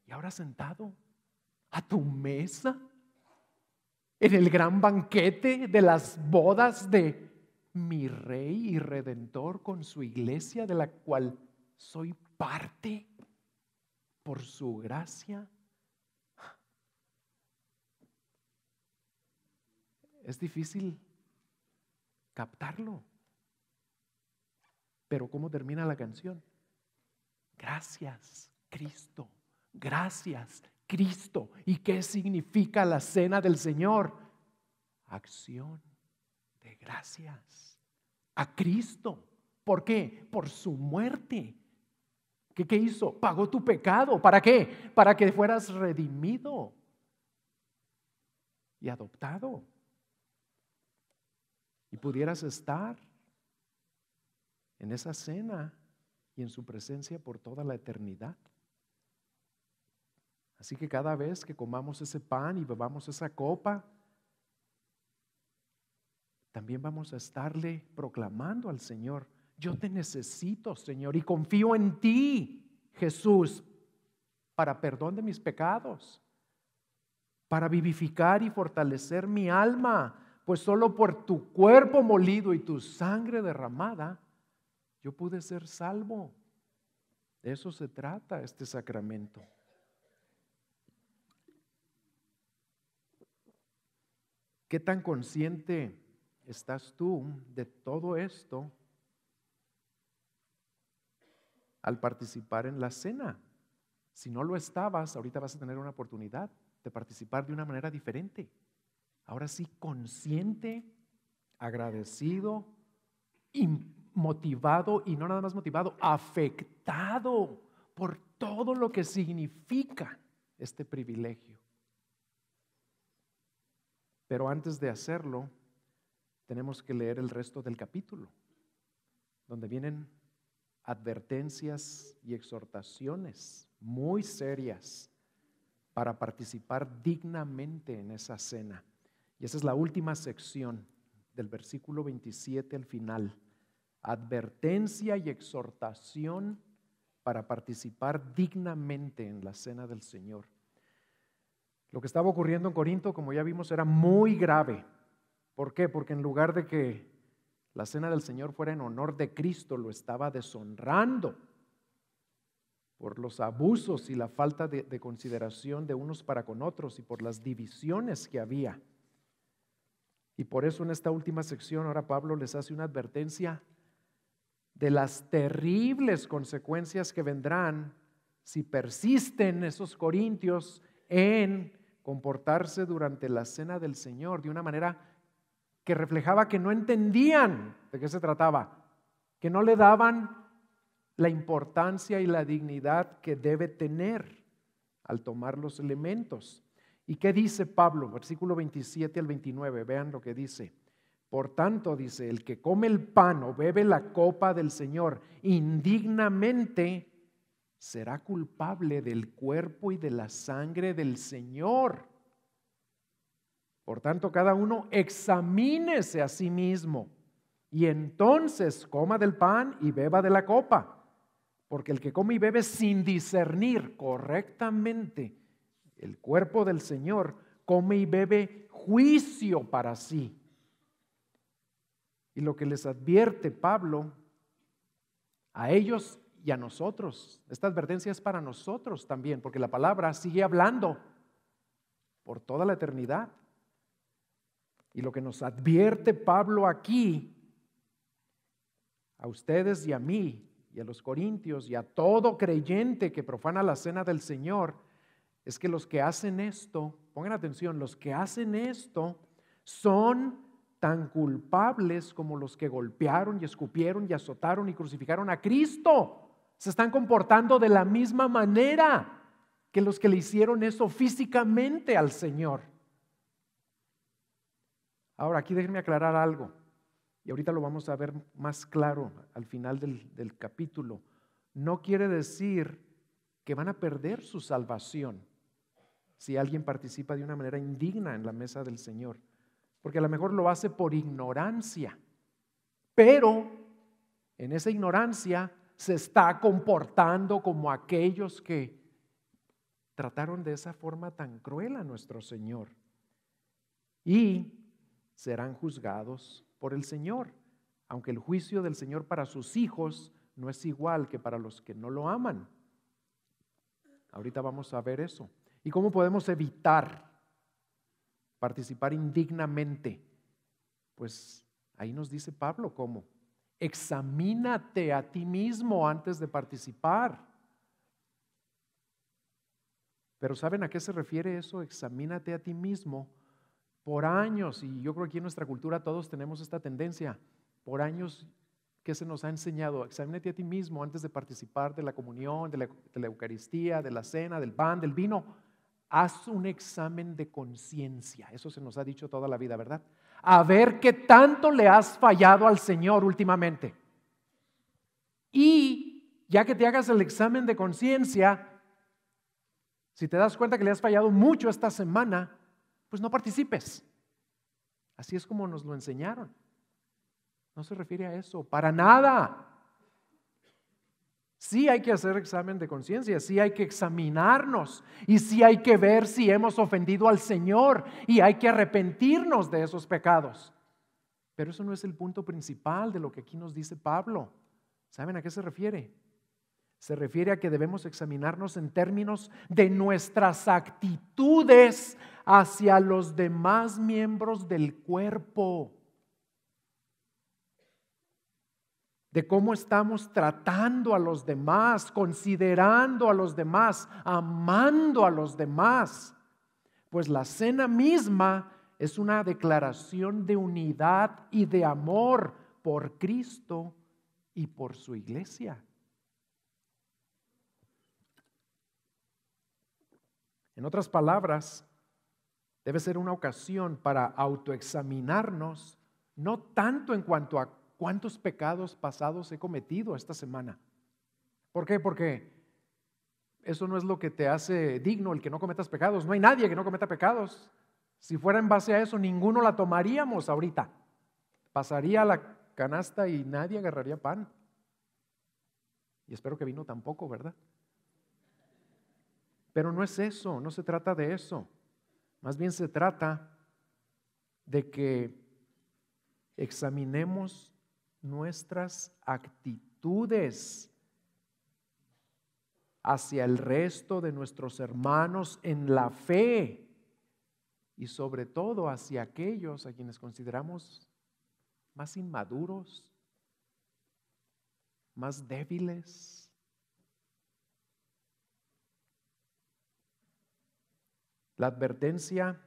y ahora sentado a tu mesa en el gran banquete de las bodas de mi Rey y Redentor con su iglesia, de la cual soy parte por su gracia. Es difícil captarlo, pero ¿cómo termina la canción? Gracias, Cristo. Gracias, Cristo. ¿Y qué significa la cena del Señor? Acción de gracias a Cristo. ¿Por qué? Por su muerte. ¿Qué hizo? Pagó tu pecado. ¿Para qué? Para que fueras redimido y adoptado y pudieras estar en esa cena y en su presencia por toda la eternidad. Así que cada vez que comamos ese pan y bebamos esa copa, también vamos a estarle proclamando al Señor: yo te necesito, Señor, y confío en ti, Jesús, para perdón de mis pecados, para vivificar y fortalecer mi alma, pues solo por tu cuerpo molido y tu sangre derramada, yo pude ser salvo. De eso se trata este sacramento. ¿Qué tan consciente estás tú de todo esto al participar en la cena? Si no lo estabas, ahorita vas a tener una oportunidad de participar de una manera diferente. Ahora sí, consciente, agradecido, motivado, y no nada más motivado, afectado por todo lo que significa este privilegio. Pero antes de hacerlo, tenemos que leer el resto del capítulo, donde vienen advertencias y exhortaciones muy serias para participar dignamente en esa cena. Y esa es la última sección del versículo 27 al final. Advertencia y exhortación para participar dignamente en la cena del Señor. Lo que estaba ocurriendo en Corinto, como ya vimos, era muy grave. ¿Por qué? Porque en lugar de que la cena del Señor fuera en honor de Cristo, lo estaba deshonrando por los abusos y la falta de consideración de unos para con otros y por las divisiones que había. Y por eso en esta última sección ahora Pablo les hace una advertencia de las terribles consecuencias que vendrán si persisten esos corintios en comportarse durante la cena del Señor de una manera que reflejaba que no entendían de qué se trataba, que no le daban la importancia y la dignidad que debe tener al tomar los elementos. ¿Y qué dice Pablo? Versículo 27 al 29, vean lo que dice. Por tanto, dice, el que come el pan o bebe la copa del Señor indignamente será culpable del cuerpo y de la sangre del Señor. Por tanto, cada uno examínese a sí mismo y entonces coma del pan y beba de la copa. Porque el que come y bebe sin discernir correctamente el cuerpo del Señor, come y bebe juicio para sí. Y lo que les advierte Pablo a ellos y a nosotros, esta advertencia es para nosotros también, porque la palabra sigue hablando por toda la eternidad. Y lo que nos advierte Pablo aquí a ustedes y a mí, y a los corintios, y a todo creyente que profana la cena del Señor, es que los que hacen esto, pongan atención, los que hacen esto son tan culpables como los que golpearon y escupieron y azotaron y crucificaron a Cristo. Se están comportando de la misma manera que los que le hicieron eso físicamente al Señor. Ahora, aquí déjenme aclarar algo, y ahorita lo vamos a ver más claro al final del capítulo. No quiere decir que van a perder su salvación si alguien participa de una manera indigna en la mesa del Señor, porque a lo mejor lo hace por ignorancia, pero en esa ignorancia se está comportando como aquellos que trataron de esa forma tan cruel a nuestro Señor, y serán juzgados por el Señor, aunque el juicio del Señor para sus hijos no es igual que para los que no lo aman. Ahorita vamos a ver eso. ¿Y cómo podemos evitar participar indignamente? Pues ahí nos dice Pablo cómo. Examínate a ti mismo antes de participar. Pero ¿saben a qué se refiere eso? Examínate a ti mismo. Por años, y yo creo que aquí en nuestra cultura todos tenemos esta tendencia, por años que se nos ha enseñado, examínate a ti mismo antes de participar de la comunión, de la Eucaristía, de la cena, del pan, del vino. Haz un examen de conciencia, eso se nos ha dicho toda la vida, ¿verdad? A ver qué tanto le has fallado al Señor últimamente. Y ya que te hagas el examen de conciencia, si te das cuenta que le has fallado mucho esta semana, pues no participes. Así es como nos lo enseñaron. No se refiere a eso, para nada. Sí hay que hacer examen de conciencia, sí hay que examinarnos y sí hay que ver si hemos ofendido al Señor y hay que arrepentirnos de esos pecados. Pero eso no es el punto principal de lo que aquí nos dice Pablo. ¿Saben a qué se refiere? Se refiere a que debemos examinarnos en términos de nuestras actitudes hacia los demás miembros del cuerpo. De cómo estamos tratando a los demás, considerando a los demás, amando a los demás. Pues la cena misma es una declaración de unidad y de amor por Cristo y por su iglesia. En otras palabras, debe ser una ocasión para autoexaminarnos, no tanto en cuanto a cuántos pecados pasados he cometido esta semana. ¿Por qué? Porque eso no es lo que te hace digno el que no cometas pecados. No hay nadie que no cometa pecados. Si fuera en base a eso, ninguno la tomaríamos ahorita. Pasaría la canasta y nadie agarraría pan. Y espero que vino tampoco, ¿verdad? Pero no es eso, no se trata de eso. Más bien se trata de que examinemos nuestras actitudes hacia el resto de nuestros hermanos en la fe y sobre todo hacia aquellos a quienes consideramos más inmaduros, más débiles. La advertencia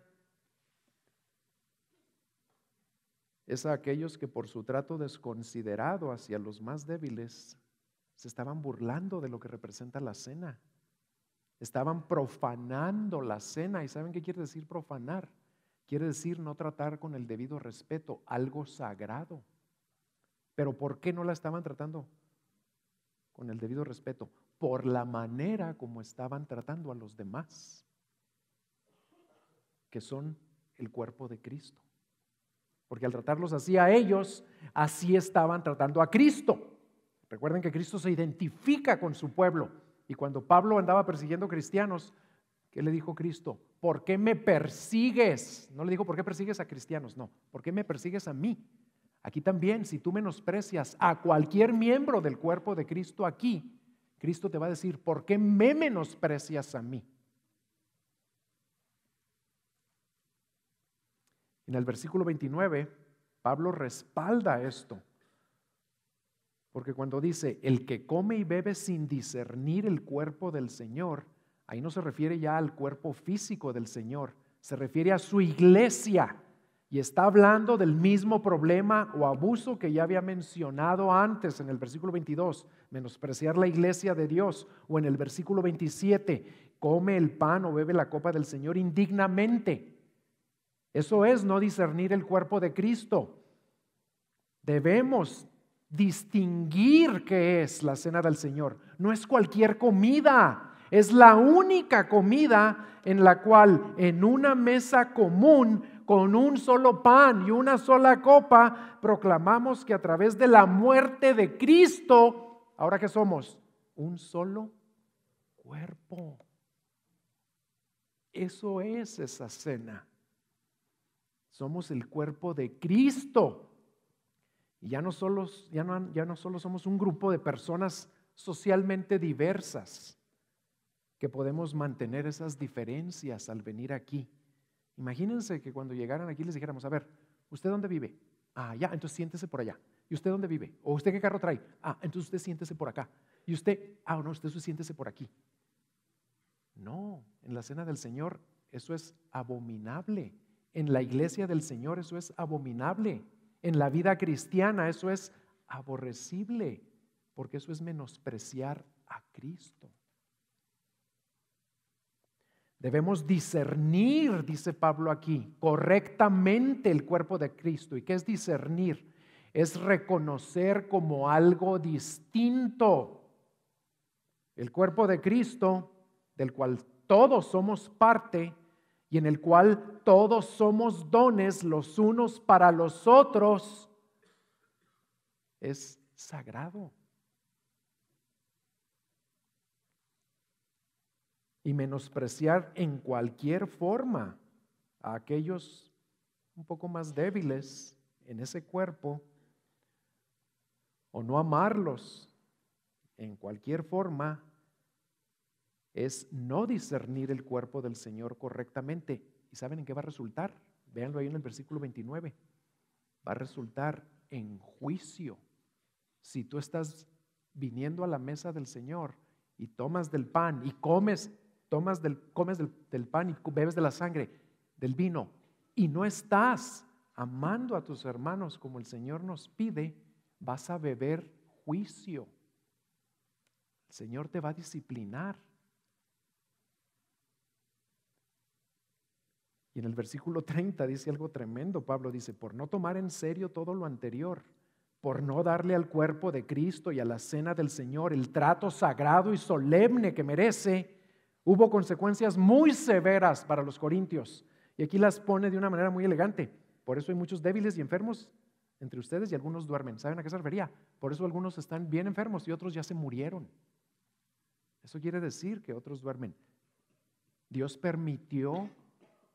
es a aquellos que por su trato desconsiderado hacia los más débiles se estaban burlando de lo que representa la cena. Estaban profanando la cena. ¿Y saben qué quiere decir profanar? Quiere decir no tratar con el debido respeto algo sagrado. ¿Pero por qué no la estaban tratando con el debido respeto? Por la manera como estaban tratando a los demás, que son el cuerpo de Cristo. Porque al tratarlos así a ellos, así estaban tratando a Cristo. Recuerden que Cristo se identifica con su pueblo. Y cuando Pablo andaba persiguiendo cristianos, ¿qué le dijo Cristo? ¿Por qué me persigues? No le dijo, ¿por qué persigues a cristianos? No, ¿por qué me persigues a mí? Aquí también, si tú menosprecias a cualquier miembro del cuerpo de Cristo aquí, Cristo te va a decir, ¿por qué me menosprecias a mí? En el versículo 29, Pablo respalda esto. Porque cuando dice el que come y bebe sin discernir el cuerpo del Señor, ahí no se refiere ya al cuerpo físico del Señor, se refiere a su iglesia. Y está hablando del mismo problema o abuso que ya había mencionado antes en el versículo 22, menospreciar la iglesia de Dios, o en el versículo 27, come el pan o bebe la copa del Señor indignamente. Eso es no discernir el cuerpo de Cristo. Debemos distinguir qué es la cena del Señor. No es cualquier comida, es la única comida en la cual en una mesa común, con un solo pan y una sola copa, proclamamos que a través de la muerte de Cristo, ¿ahora qué somos? Un solo cuerpo. Eso es esa cena. Somos el cuerpo de Cristo. Y ya no solo somos un grupo de personas socialmente diversas, que podemos mantener esas diferencias al venir aquí. Imagínense que cuando llegaran aquí les dijéramos, a ver, ¿usted dónde vive? Ah, ya, entonces siéntese por allá. ¿Y usted dónde vive? ¿O usted qué carro trae? Ah, entonces usted siéntese por acá. ¿Y usted? Ah, no, usted siéntese por aquí. No, en la cena del Señor eso es abominable. En la iglesia del Señor eso es abominable. En la vida cristiana eso es aborrecible, porque eso es menospreciar a Cristo. Debemos discernir, dice Pablo aquí, correctamente el cuerpo de Cristo. ¿Y qué es discernir? Es reconocer como algo distinto. El cuerpo de Cristo, del cual todos somos parte y en el cual todos somos dones los unos para los otros, es sagrado. Y menospreciar en cualquier forma a aquellos un poco más débiles en ese cuerpo, o no amarlos en cualquier forma, es no discernir el cuerpo del Señor correctamente. ¿Y saben en qué va a resultar? Véanlo ahí en el versículo 29. Va a resultar en juicio. Si tú estás viniendo a la mesa del Señor y tomas del pan y comes del pan y bebes de la sangre, del vino, y no estás amando a tus hermanos como el Señor nos pide, vas a beber juicio. El Señor te va a disciplinar. Y en el versículo 30 dice algo tremendo. Pablo dice, por no tomar en serio todo lo anterior, por no darle al cuerpo de Cristo y a la cena del Señor el trato sagrado y solemne que merece, hubo consecuencias muy severas para los corintios. Y aquí las pone de una manera muy elegante. Por eso hay muchos débiles y enfermos entre ustedes y algunos duermen. ¿Saben a qué se refería? Por eso algunos están bien enfermos y otros ya se murieron. Eso quiere decir que otros duermen. Dios permitió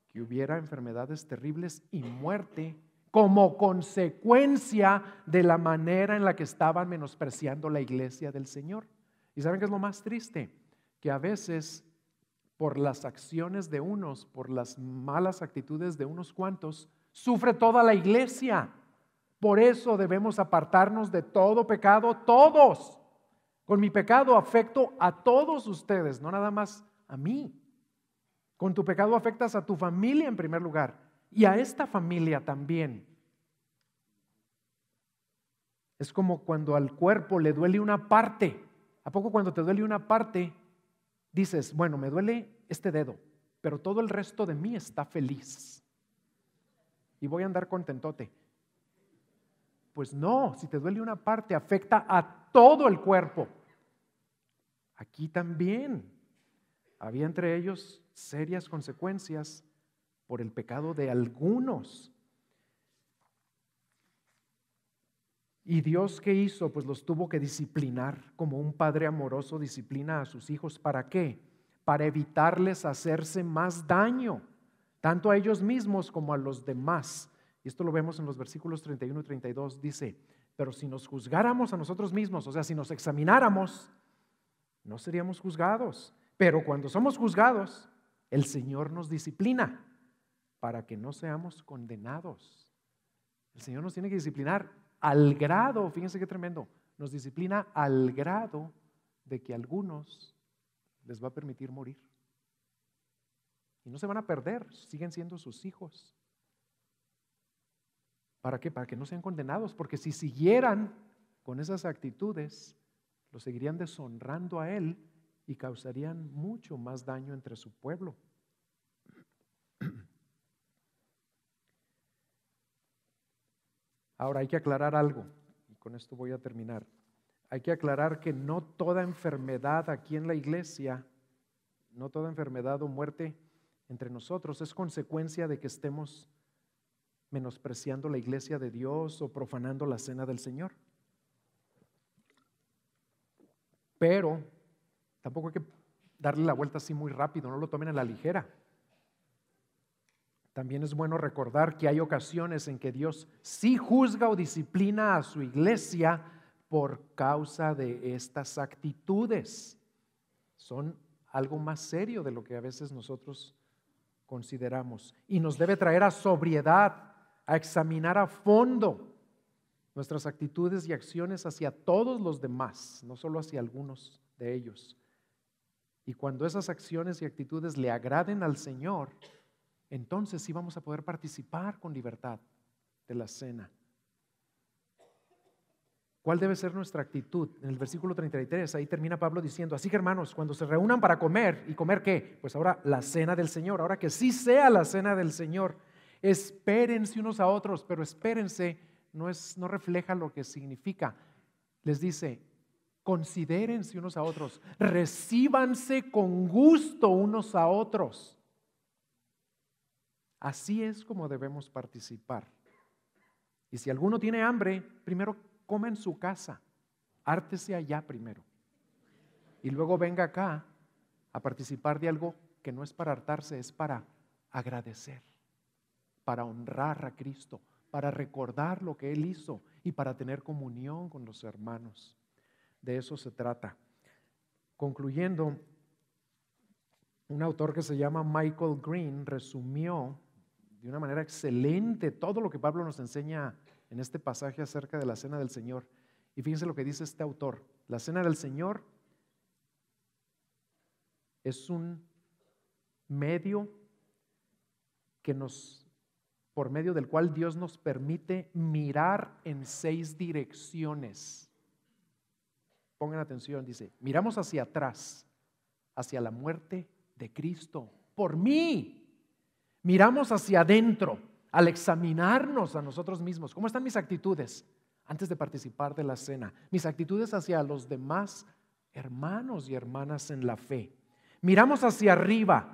que hubiera enfermedades terribles y muerte como consecuencia de la manera en la que estaban menospreciando la iglesia del Señor. ¿Y saben qué es lo más triste? Que a veces por las acciones de unos, por las malas actitudes de unos cuantos, sufre toda la iglesia. Por eso debemos apartarnos de todo pecado, todos. Con mi pecado afecto a todos ustedes, no nada más a mí. Con tu pecado afectas a tu familia en primer lugar y a esta familia también. Es como cuando al cuerpo le duele una parte. ¿A poco cuando te duele una parte dices, bueno, me duele este dedo, pero todo el resto de mí está feliz y voy a andar contentote? Pues no, si te duele una parte afecta a todo el cuerpo. Aquí también había entre ellos serias consecuencias por el pecado de algunos. ¿Y Dios qué hizo? Pues los tuvo que disciplinar, como un padre amoroso disciplina a sus hijos. ¿Para qué? Para evitarles hacerse más daño, tanto a ellos mismos como a los demás. Y esto lo vemos en los versículos 31 y 32. Dice, pero si nos juzgáramos a nosotros mismos, o sea, si nos examináramos, no seríamos juzgados. Pero cuando somos juzgados, el Señor nos disciplina para que no seamos condenados. El Señor nos tiene que disciplinar al grado, fíjense qué tremendo, nos disciplina al grado de que a algunos les va a permitir morir. Y no se van a perder, siguen siendo sus hijos. ¿Para qué? Para que no sean condenados, porque si siguieran con esas actitudes, lo seguirían deshonrando a Él y causarían mucho más daño entre su pueblo. Ahora hay que aclarar algo, y con esto voy a terminar. Hay que aclarar que no toda enfermedad aquí en la iglesia, no toda enfermedad o muerte entre nosotros es consecuencia de que estemos menospreciando la iglesia de Dios o profanando la cena del Señor. Pero tampoco hay que darle la vuelta así muy rápido, no lo tomen a la ligera. También es bueno recordar que hay ocasiones en que Dios sí juzga o disciplina a su iglesia por causa de estas actitudes. Son algo más serio de lo que a veces nosotros consideramos y nos debe traer a sobriedad, a examinar a fondo nuestras actitudes y acciones hacia todos los demás, no solo hacia algunos de ellos. Y cuando esas acciones y actitudes le agraden al Señor, entonces sí vamos a poder participar con libertad de la cena. ¿Cuál debe ser nuestra actitud? En el versículo 33, ahí termina Pablo diciendo, así que hermanos, cuando se reúnan para comer, ¿y comer qué? Pues ahora la cena del Señor, ahora que sí sea la cena del Señor, espérense unos a otros, pero espérense no refleja lo que significa. Les dice, considérense unos a otros, recíbanse con gusto unos a otros. Así es como debemos participar. Y si alguno tiene hambre, primero coma en su casa, hártese allá primero. Y luego venga acá a participar de algo que no es para hartarse, es para agradecer, para honrar a Cristo, para recordar lo que Él hizo y para tener comunión con los hermanos. De eso se trata. Concluyendo, un autor que se llama Michael Green resumió de una manera excelente todo lo que Pablo nos enseña en este pasaje acerca de la cena del Señor. Y fíjense lo que dice este autor. La cena del Señor es un medio por medio del cual Dios nos permite mirar en 6 direcciones. Pongan atención, dice, miramos hacia atrás, hacia la muerte de Cristo, por mí. Miramos hacia adentro, al examinarnos a nosotros mismos. ¿Cómo están mis actitudes antes de participar de la cena? Mis actitudes hacia los demás hermanos y hermanas en la fe. Miramos hacia arriba,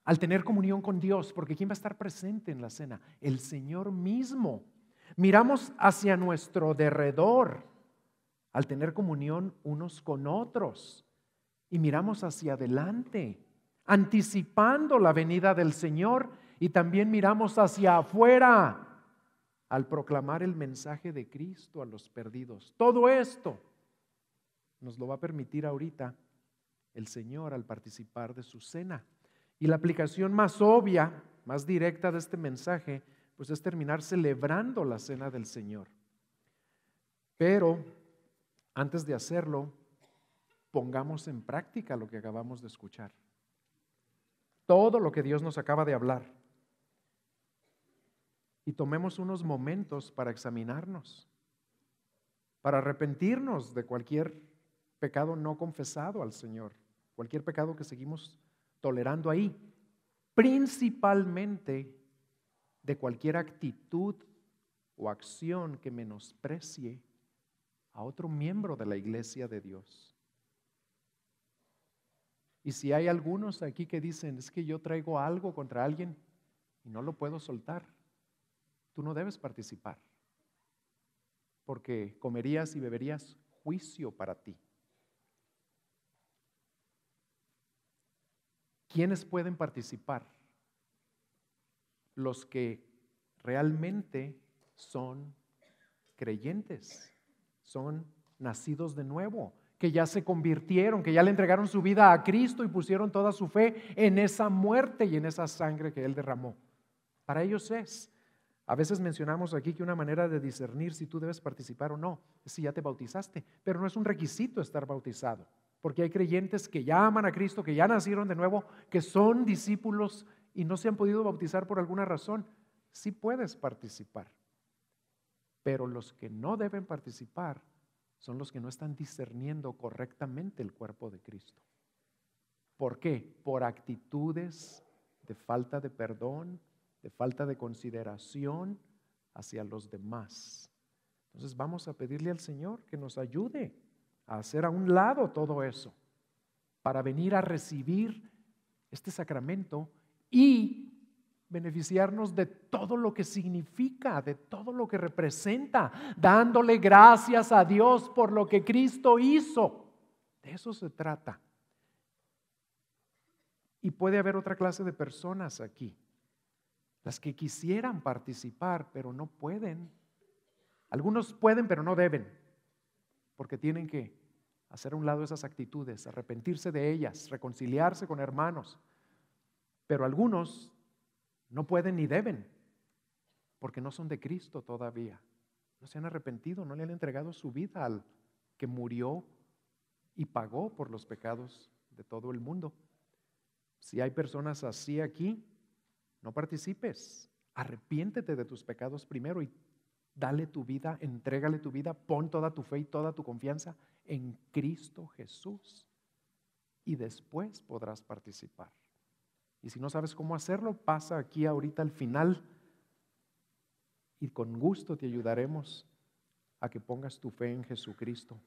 al tener comunión con Dios, porque ¿quién va a estar presente en la cena? El Señor mismo. Miramos hacia nuestro derredor, al tener comunión unos con otros. Y miramos hacia adelante, anticipando la venida del Señor, y también miramos hacia afuera, al proclamar el mensaje de Cristo a los perdidos. Todo esto nos lo va a permitir ahorita el Señor al participar de su cena. Y la aplicación más obvia, más directa de este mensaje, pues es terminar celebrando la cena del Señor. Pero antes de hacerlo, pongamos en práctica lo que acabamos de escuchar. Todo lo que Dios nos acaba de hablar. Y tomemos unos momentos para examinarnos, para arrepentirnos de cualquier pecado no confesado al Señor, cualquier pecado que seguimos tolerando ahí, principalmente de cualquier actitud o acción que menosprecie a otro miembro de la iglesia de Dios. Y si hay algunos aquí que dicen, es que yo traigo algo contra alguien y no lo puedo soltar, tú no debes participar, porque comerías y beberías juicio para ti. ¿Quiénes pueden participar? Los que realmente son creyentes, son nacidos de nuevo, que ya se convirtieron, que ya le entregaron su vida a Cristo y pusieron toda su fe en esa muerte y en esa sangre que Él derramó. Para ellos es. A veces mencionamos aquí que una manera de discernir si tú debes participar o no es si ya te bautizaste, pero no es un requisito estar bautizado, porque hay creyentes que ya aman a Cristo, que ya nacieron de nuevo, que son discípulos y no se han podido bautizar por alguna razón. Sí puedes participar, pero los que no deben participar son los que no están discerniendo correctamente el cuerpo de Cristo. ¿Por qué? Por actitudes de falta de perdón, de falta de consideración hacia los demás. Entonces vamos a pedirle al Señor que nos ayude a hacer a un lado todo eso para venir a recibir este sacramento y beneficiarnos de todo lo que significa, de todo lo que representa, dándole gracias a Dios por lo que Cristo hizo. De eso se trata. Y puede haber otra clase de personas aquí, las que quisieran participar, pero no pueden. Algunos pueden, pero no deben, porque tienen que hacer a un lado esas actitudes, arrepentirse de ellas, reconciliarse con hermanos. Pero algunos no pueden ni deben, porque no son de Cristo todavía. No se han arrepentido, no le han entregado su vida al que murió y pagó por los pecados de todo el mundo. Si hay personas así aquí, no participes. Arrepiéntete de tus pecados primero y dale tu vida, entrégale tu vida, pon toda tu fe y toda tu confianza en Cristo Jesús. Y después podrás participar. Y si no sabes cómo hacerlo, pasa aquí ahorita al final y con gusto te ayudaremos a que pongas tu fe en Jesucristo